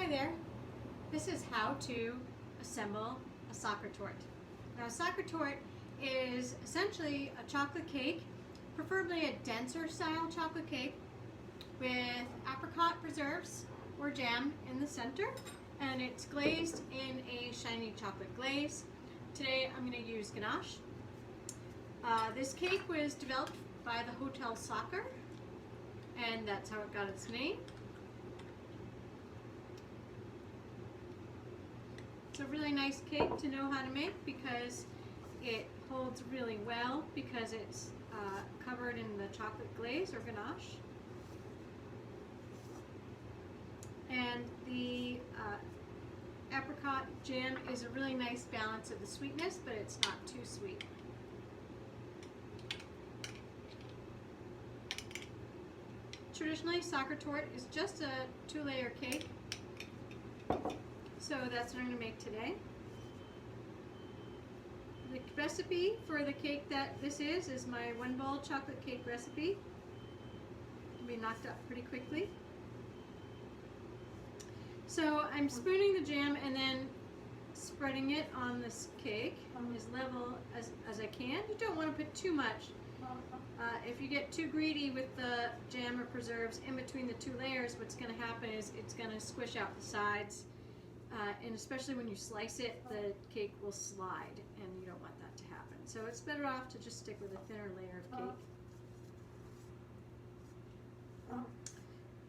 Hi there. This is how to assemble a Sacher Torte. Now, a Sacher Torte is essentially a chocolate cake, preferably a denser style chocolate cake with apricot preserves or jam in the center, and it's glazed in a shiny chocolate glaze. Today I'm going to use ganache. This cake was developed by the Hotel Sacher, and that's how it got its name. It's a really nice cake to know how to make because it holds really well because it's covered in the chocolate glaze or ganache. And the apricot jam is a really nice balance of the sweetness, but it's not too sweet. Traditionally, Sacher Torte is just a 2-layer cake. So that's what I'm going to make today. The recipe for the cake that this is my 1-bowl chocolate cake recipe. It can be knocked up pretty quickly. So I'm spooning the jam and then spreading it on this cake as level as I can. You don't want to put too much. If you get too greedy with the jam or preserves in between the 2 layers, what's going to happen is it's going to squish out the sides. And especially when you slice it, the cake will slide, and you don't want that to happen. So it's better off to just stick with a thinner layer of cake. I'm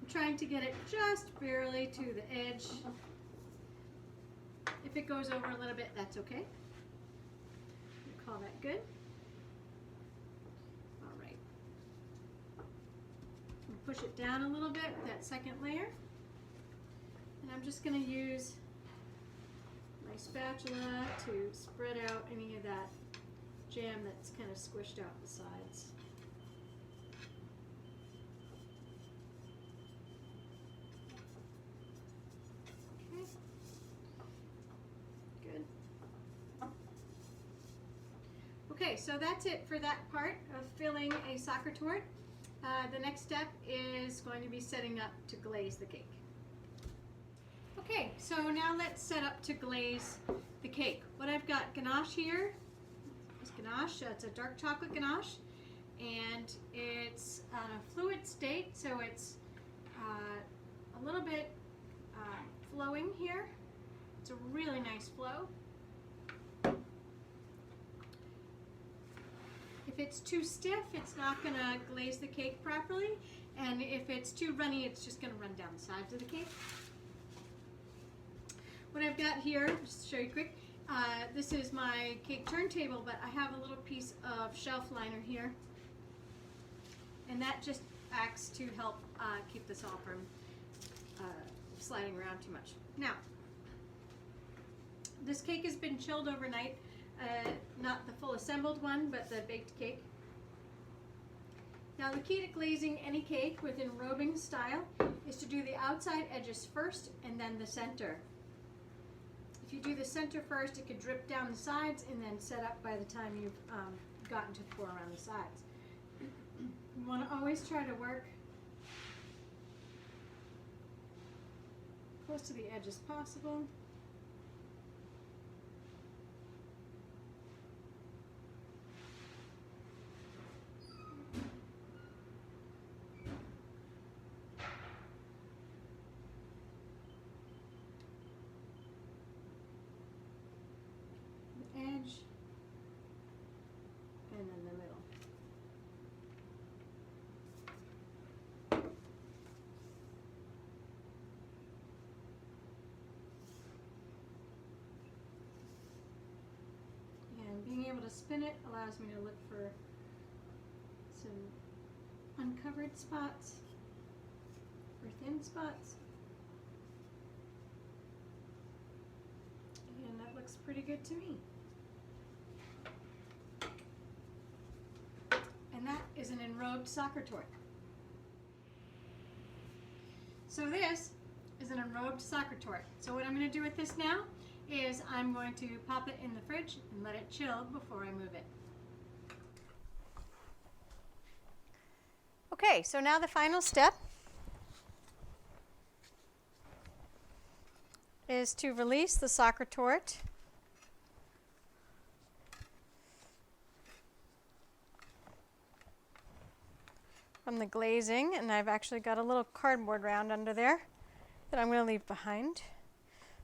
trying to get it just barely to the edge. If it goes over a little bit, that's okay. We'll call that good. All right. I'll push it down a little bit with that second layer. And I'm just going to use my spatula to spread out any of that jam that's kind of squished out the sides. Okay, good. Okay, so that's it for that part of filling a Sacher Torte. The next step is going to be setting up to glaze the cake. Okay, so now let's set up to glaze the cake. What I've got ganache here is ganache. It's a dark chocolate ganache, and it's on a fluid state, so it's a little bit flowing here. It's a really nice flow. If it's too stiff, it's not going to glaze the cake properly, and if it's too runny, it's just going to run down the sides of the cake. What I've got here, just to show you quick, this is my cake turntable, but I have a little piece of shelf liner here, and that just acts to help keep this all from sliding around too much. Now, this cake has been chilled overnight, not the full assembled one, but the baked cake. Now, the key to glazing any cake with enrobing style is to do the outside edges first and then the center. If you do the center first, it could drip down the sides and then set up by the time you've gotten to pour around the sides. You want to always try to work close to the edge as possible. Edge and then the middle. And being able to spin it allows me to look for some uncovered spots or thin spots. And that looks pretty good to me. And that is an enrobed Sacher Torte. So this is an enrobed Sacher Torte. So what I'm going to do with this now is I'm going to pop it in the fridge and let it chill before I move it. Okay, so now the final step is to release the Sacher Torte from the glazing, and I've actually got a little cardboard round under there that I'm going to leave behind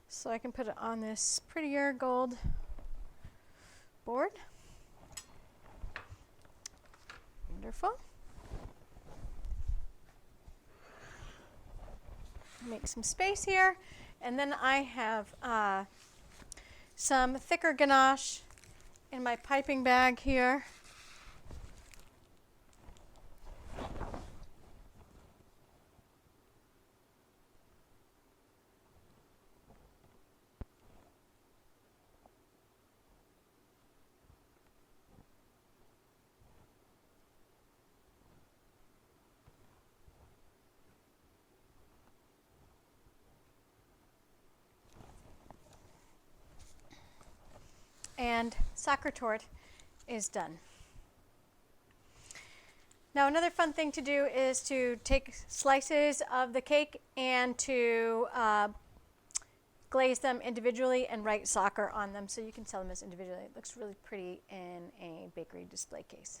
so I can put it on this prettier gold board. Wonderful. Make some space here, and then I have some thicker ganache in my piping bag here. And Sacher Torte is done. Now another fun thing to do is to take slices of the cake and to glaze them individually and write Sacher on them so you can sell them as individually. It looks really pretty in a bakery display case.